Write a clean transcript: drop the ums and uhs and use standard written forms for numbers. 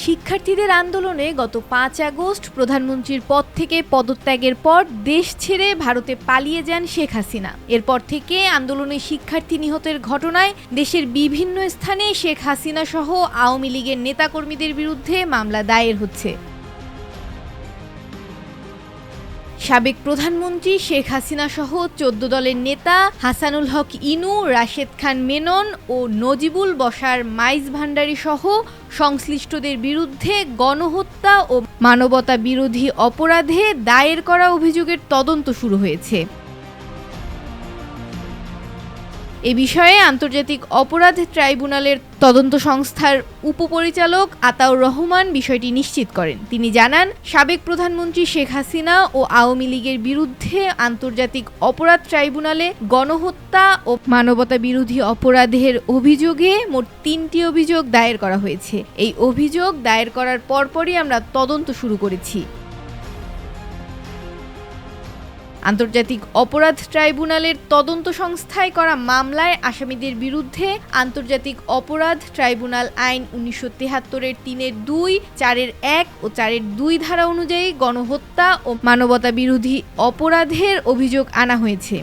শিক্ষার্থীদের আন্দোলনে গত ৫ আগস্ট প্রধানমন্ত্রীর পদ থেকে পদত্যাগের পর দেশ ছেড়ে ভারতে পালিয়ে যান শেখ হাসিনা। এরপর থেকে আন্দোলনে শিক্ষার্থী নিহতের ঘটনায় দেশের বিভিন্ন স্থানে শেখ হাসিনা সহ আওয়ামী লীগের নেতাকর্মীদের বিরুদ্ধে মামলা দায়ের হচ্ছে। সাবেক প্রধানমন্ত্রী শেখ হাসিনা সহ ১৪ দলের নেতা হাসানুল হক ইনু, রাশেদ খান মেনন ও নজিবুল বশার মাইজ ভান্ডারী সহ সংশ্লিষ্টদের বিরুদ্ধে গণহত্যা ও মানবতা বিরোধী অপরাধে দায়ের করা অভিযোগের তদন্ত শুরু হয়েছে। এ বিষয়ে আন্তর্জাতিক অপরাধ ট্রাইব্যুনালের তদন্ত সংস্থার উপপরিচালক আতাউর রহমান বিষয়টি নিশ্চিত করেন। তিনি জানান, সাবেক প্রধানমন্ত্রী শেখ হাসিনা ও আওয়ামী লীগের বিরুদ্ধে আন্তর্জাতিক অপরাধ ট্রাইব্যুনালে গণহত্যা ও মানবতা বিরোধী অপরাধের অভিযোগে মোট ৩টি অভিযোগ দায়ের করা হয়েছে। এই অভিযোগ দায়ের করার পরপরই আমরা তদন্ত শুরু করেছি। আন্তর্জাতিক অপরাধ ট্রাইব্যুনালের তদন্ত সংস্থায় করা মামলায় আসামিদের বিরুদ্ধে আন্তর্জাতিক অপরাধ ট্রাইব্যুনাল আইন ১৯৭৩-এর ৩-এর ২, ৪-এর ১ ও ৪-এর ২ ধারা অনুযায়ী গণহত্যা ও মানবতা বিরোধী অপরাধের অভিযোগ আনা হয়েছে।